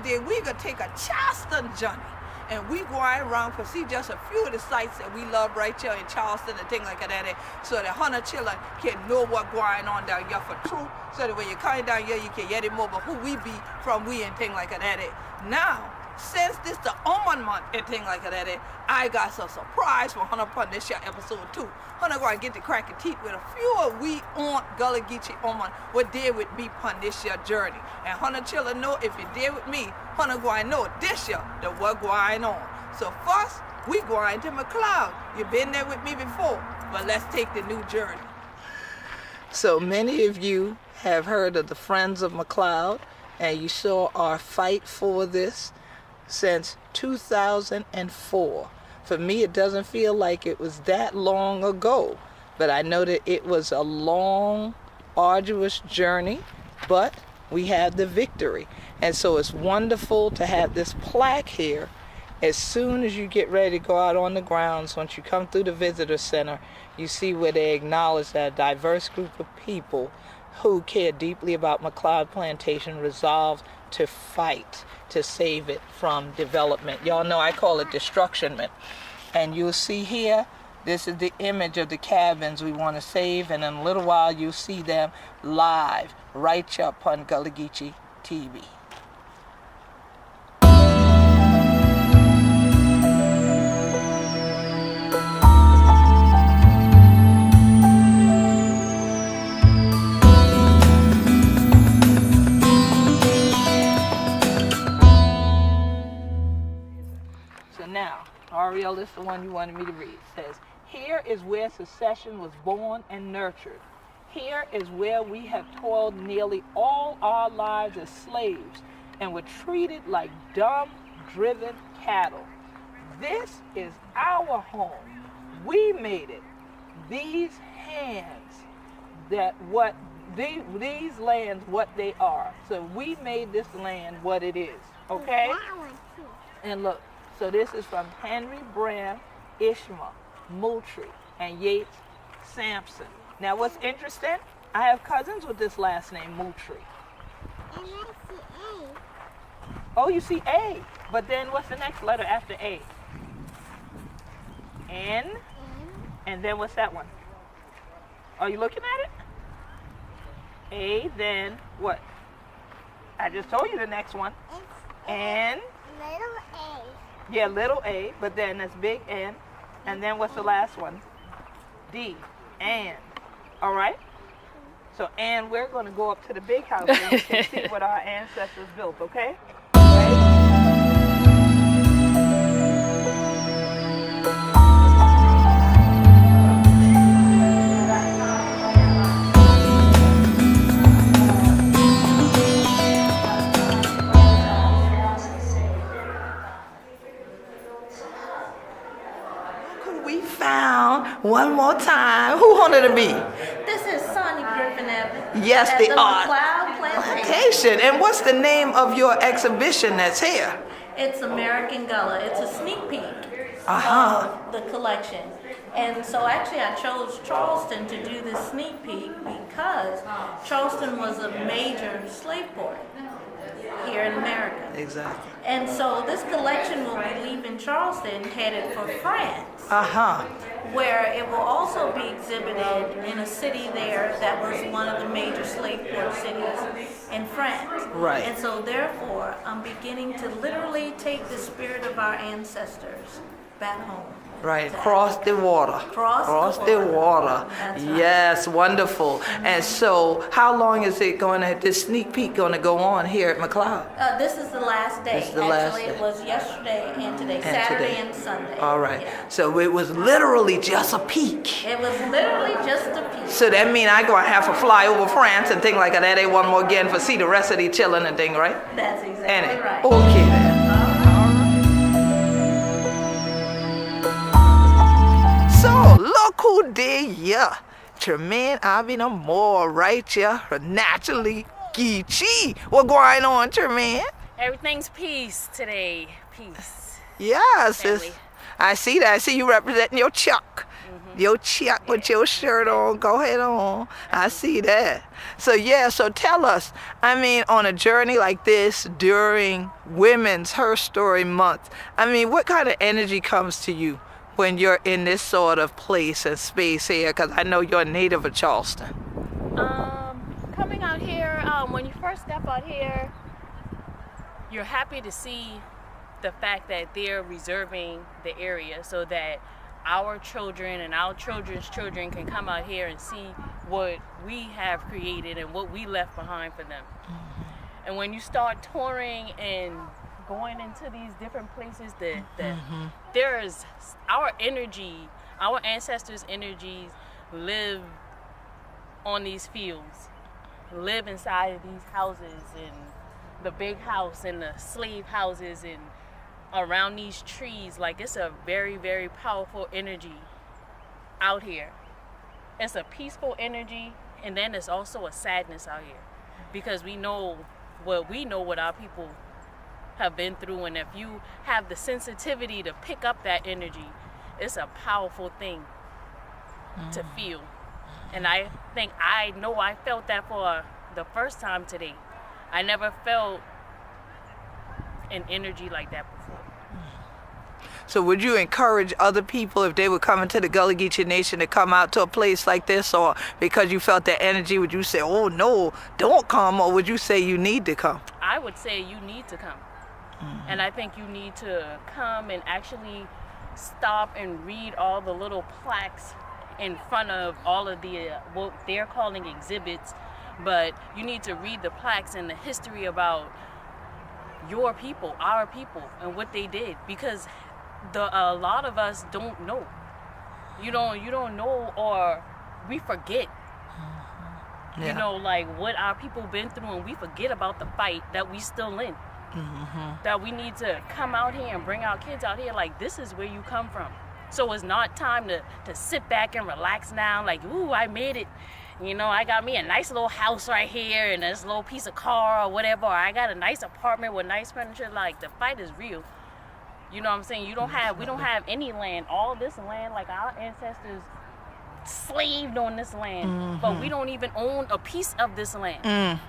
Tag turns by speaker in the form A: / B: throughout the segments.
A: day we gonna take a Charleston journey. And we going around to see just a few of the sites that we love right here in Charleston and things like that, so that Hunter children can know what's going on down here for true, so that when you're coming down here, you can get it more about who we be from we and things like that. Now, since this the Ooman month and things like that, I got some surprise for Hunter upon this year episode 2. Hunter going to get the crack and teet with a few of we on Gullah Geechee Ooman what did with me upon this year journey. And Hunter children know if you did with me, Hunter going to know this year the what going on. So first, we going to McLeod. You've been there with me before, but let's take the new journey. So many of you have heard of the Friends of McLeod, and you saw our fight for this since 2004. For me, it doesn't feel like it was that long ago, but I know that it was a long, arduous journey, but we had the victory. And so it's wonderful to have this plaque here. As soon as you get ready to go out on the grounds, once you come through the visitor center, you see where they acknowledge that a diverse group of people who care deeply about McLeod Plantation resolved to fight to save it from development. Y'all know I call it destructionment. And you'll see here, this is the image of the cabins we want to save, and in a little while you'll see them live right here on Gullah Geechee TV. Now, Ariel, this is the one you wanted me to read. It says, here is where secession was born and nurtured. Here is where we have toiled nearly all our lives as slaves and were treated like dumb, driven cattle. This is our home. We made it. These hands, these lands what they are. So we made this land what it is, okay? And look. So this is from Henry Bram, Ishmael, Moultrie, and Yates Sampson. Now what's interesting, I have cousins with this last name, Moultrie.
B: And I see A.
A: Oh, you see A. But then what's the next letter after A? N. And then what's that one? Are you looking at it? A, then what? I just told you the next one. N.
B: Little A.
A: Yeah, little a, but then that's big N. And then what's the last one? D. And. All right? So, and we're going to go up to the big house and you can see what our ancestors built, okay? One more time. Who wanted to be?
C: This is Sonia Griffin Evans.
A: Yes,
C: at
A: the
C: McLeod
A: Plantation. And what's the name of your exhibition that's here?
C: It's American Gullah. It's a sneak peek
A: of
C: the collection. And so actually I chose Charleston to do this sneak peek because Charleston was a major slave port here in America.
A: Exactly.
C: And so this collection will be leaving Charleston headed for France. Where it will also be exhibited in a city there that was one of the major slave port cities in France.
A: Right.
C: And so therefore, I'm beginning to literally take the spirit of our ancestors back home.
A: Right, cross the water.
C: Cross
A: the water.
C: That's right.
A: Yes, wonderful. And so, how long is it going to, this sneak peek going to go on here at McLeod?
C: This is the last day.
A: This is the last day.
C: It was yesterday and today, Saturday and Sunday.
A: All right.
C: Yeah.
A: So it was literally just a peek.
C: It was literally just a peek.
A: So that means I going to have to fly over France and things like that. They one more again for see the rest of the chilling and thing, right?
C: That's exactly right.
A: Okay then. So look who did ya. Tremaine Abby more right here. Naturally Geechee. What going on, Tremaine?
D: Everything's peace today. Peace.
A: Yes.
D: Family.
A: I see that. I see you representing your Chuck. Your check with your shirt on. Go ahead on. I see that. So yeah, so tell us, I mean, on a journey like this during Women's Her Story Month, I mean, what kind of energy comes to you when you're in this sort of place and space here? Because I know you're a native of Charleston.
D: Coming out here, when you first step out here, you're happy to see the fact that they're reserving the area so that our children and our children's children can come out here and see what we have created and what we left behind for them. And when you start touring and going into these different places, there's our energy, our ancestors' energies live on these fields, live inside of these houses, and the big house and the slave houses and around these trees. Like, it's a very, very powerful energy out here. It's a peaceful energy, and then there's also a sadness out here because we know what our people have been through, and if you have the sensitivity to pick up that energy, it's a powerful thing to feel. And I think I felt that for the first time today. I never felt an energy like that before.
A: So would you encourage other people, if they were coming to the Gullah Geechee Nation, to come out to a place like this? Or because you felt that energy, would you say, oh no, don't come? Or would you say you need to come?
D: I would say you need to come. And I think you need to come and actually stop and read all the little plaques in front of all of the what they're calling exhibits, but you need to read the plaques and the history about your people, our people, and what they did, because a lot of us don't know. You don't know, or we forget.
A: Yeah.
D: You know, like what our people been through, and we forget about the fight that we still in. That we need to come out here and bring our kids out here, like, this is where you come from. So it's not time to sit back and relax now, like, ooh, I made it. You know, I got me a nice little house right here and this little piece of car or whatever. Or I got a nice apartment with nice furniture. Like, the fight is real. You know what I'm saying? We don't have any land. All this land, like, our ancestors slaved on this land, but we don't even own a piece of this land.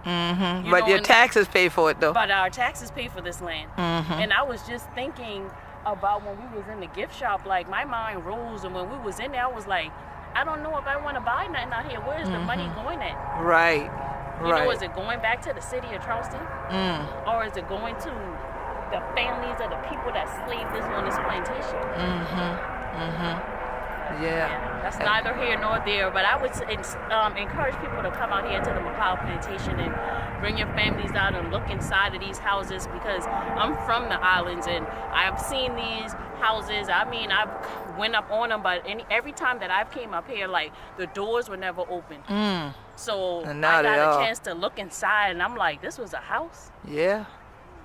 A: But your taxes pay for it, though.
D: But our taxes pay for this land. And I was just thinking about when we was in the gift shop, like, my mind rose, and when we was in there, I was like, I don't know if I want to buy nothing out here. Where is the money going at?
A: Right.
D: You know, is it going back to the city of Charleston? Or is it going to the families of the people that slaved us on this plantation? Yeah, that's neither here nor there, but I would encourage people to come out here to the McLeod Plantation and bring your families out and look inside of these houses, because I'm from the islands and I've seen these houses. I mean, I've went up on them, but every time that I've came up here, like, the doors were never opened. So I got a chance to look inside, and I'm like, this was a house? Yeah.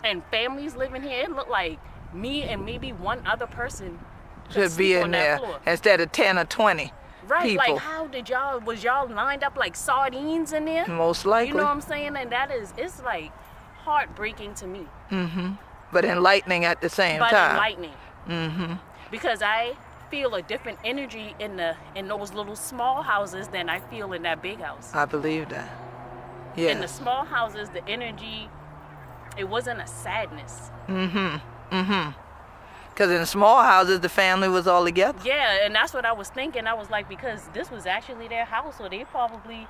D: And families living here. It looked like me and maybe one other person
A: should be in there instead of 10 or 20
D: right,
A: people.
D: Like, how did was y'all lined up like sardines in there?
A: Most likely.
D: You know what I'm saying? And it's like heartbreaking to me.
A: But enlightening at the same time.
D: But enlightening. Because I feel a different energy in those little small houses than I feel in that big house.
A: I believe that. Yeah.
D: In the small houses, the energy, it wasn't a sadness.
A: Because in small houses, the family was all together.
D: Yeah, and that's what I was thinking. I was like, because this was actually their house, so they probably,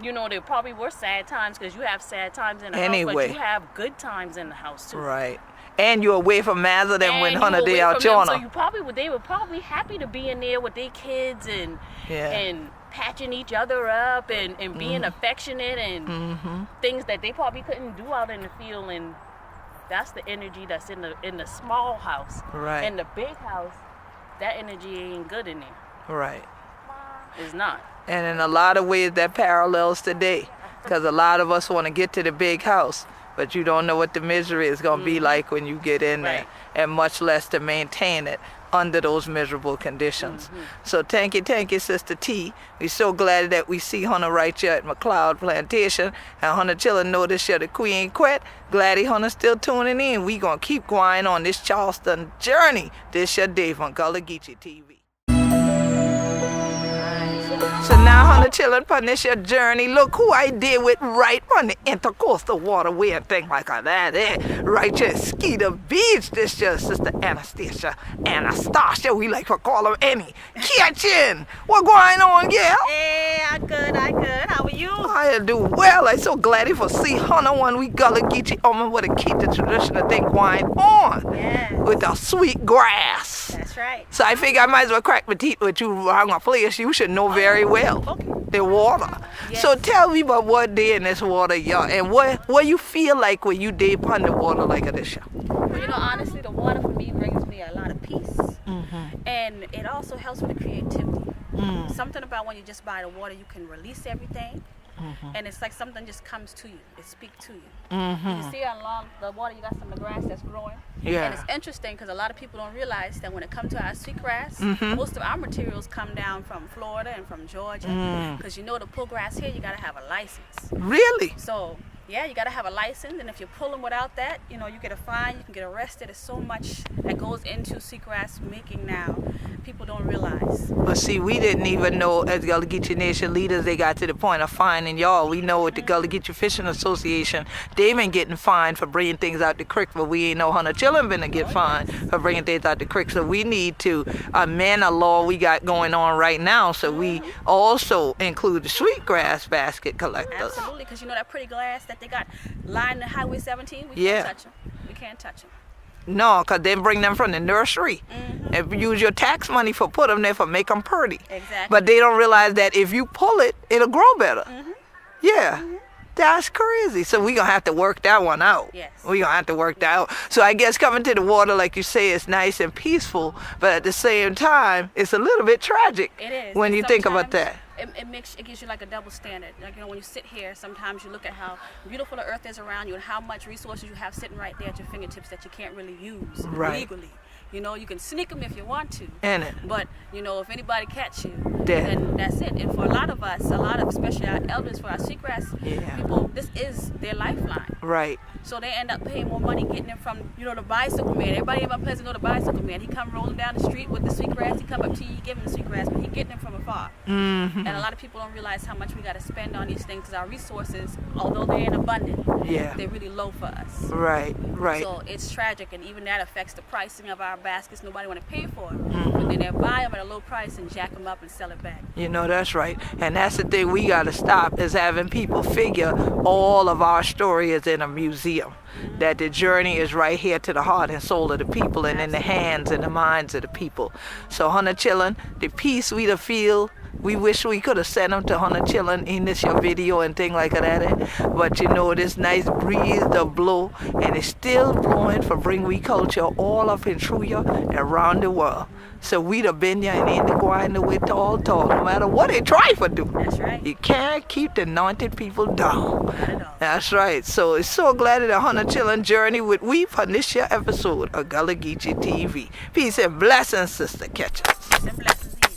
D: you know, there probably were sad times, because you have sad times in the house, but you have good times in the house too. Right.
A: And you're away from Mazda than when Hunter Day out
D: Chona. So they were probably happy to be in there with their kids and patching each other up and being affectionate and things that they probably couldn't do out in the field. And that's the energy that's in the small house. Right. In the big house, that energy ain't good in there. Right. It's not.
A: And in a lot of ways, that parallels today, because a lot of us want to get to the big house, but you don't know what the misery is going to be like when you get in there, and much less to maintain it under those miserable conditions. So thank you, Sister T. We're so glad that we see Hunter right here at McLeod Plantation, and Hunter chillin' know this year the Queen quit. Glad Hunter still tuning in. We gonna keep going on this Charleston journey this year day on Gullah Geechee TV. So now, honey, children, on this your journey, look who I deal with right on the intercoastal waterway and things like that. Right here, Mosquito Beach. This your sister Anastasia, we like to call her Annie. Kitchen, what going on, girl?
E: Hey, I good. How are you?
A: I do well. I'm so glad for see Hunter one we Gullah Geechee Ooman with to keep the traditional thing going on.
E: Yes.
A: With the sweet grass.
E: That's right.
A: So I figure I might as well crack my teeth with you around a place you should know very well.
E: Okay.
A: The water.
E: Yes.
A: So tell me about what day in this water, y'all, and what you feel like when you day upon the water like this.
E: Well, you know, honestly, the water for me brings me a lot of peace. And it also helps with the creativity. Something about when you just by the water, you can release everything. And it's like something just comes to you. It speaks to you. You see along the water, you got some of the grass that's growing.
A: Yeah.
E: And it's interesting because a lot of people don't realize that when it comes to our sweetgrass, most of our materials come down from Florida and from Georgia. Because you know to pull grass here, you got to have a license.
A: Really?
E: So, yeah, you got to have a license. And if you're pulling without that, you know, you get a fine, you can get arrested. There's so much that goes into sweetgrass making now. People don't realize.
A: But see, we didn't even know as Gullah Geechee Nation leaders, they got to the point of fining y'all. We know with the Gullah Geechee Fishing Association, they've been getting fined for bringing things out the creek, but we ain't know Hunter children been to get fined for bringing things out the creek. So we need to amend a law we got going on right now. So we also include the sweetgrass basket collectors.
E: Absolutely, because you know that pretty grass that they got lined the Highway 17, we
A: Yeah.
E: can't touch them. We can't touch them.
A: No, because they bring them from the nursery. And use your tax money for put them there for make them pretty.
E: Exactly.
A: But they don't realize that if you pull it, it'll grow better. Yeah. That's crazy. So we're going to have to work that one out.
E: Yes.
A: We're going to have to work that out. So I guess coming to the water, like you say, is nice and peaceful. But at the same time, it's a little bit tragic.
E: It is.
A: When
E: And
A: you think about
E: sometimes
A: that.
E: It gives you like a double standard. Like, you know, when you sit here, sometimes you look at how beautiful the earth is around you and how much resources you have sitting right there at your fingertips that you can't really use
A: Right.
E: legally. You know, you can sneak them if you want to.
A: Ain't it?
E: But, you know, if anybody catch you,
A: Dead.
E: then that's it. And for a lot of us, especially our elders, for our sweetgrass people, this is their lifeline.
A: Right.
E: So they end up paying more money getting it from, you know, the bicycle man. Everybody in my place know the bicycle man. He come rolling down the street with the sweetgrass. He come up to you, give him the sweetgrass, but he getting it from afar. And a lot of people don't realize how much we got to spend on these things because our resources, although they're in abundance, they're really low for us.
A: Right. Right.
E: So it's tragic, and even that affects the pricing of our baskets. Nobody want to pay for it. But then they buy them at a low price and jack them up and sell it back.
A: You know, that's right. And that's the thing we got to stop is having people figure all of our story is in a museum. That the journey is right here to the heart and soul of the people and in the hands and the minds of the people. So, Hunter chillin', the peace we to feel, we wish we could have sent them to Hunter chillin' in this your video and thing like that. But you know, this nice breeze to blow and it's still blowing for bring we culture all up and through you around the world. So we the been ya and in the gwine the way tall, no matter what they try for do.
E: That's right.
A: You can't keep the anointed people down.
E: Not at all.
A: That's right. So it's so glad that the Hunter chillin' journey with we on this year episode of Gullah Geechee TV. Peace and blessings, Sister Catcher.
E: Peace and blessings to you.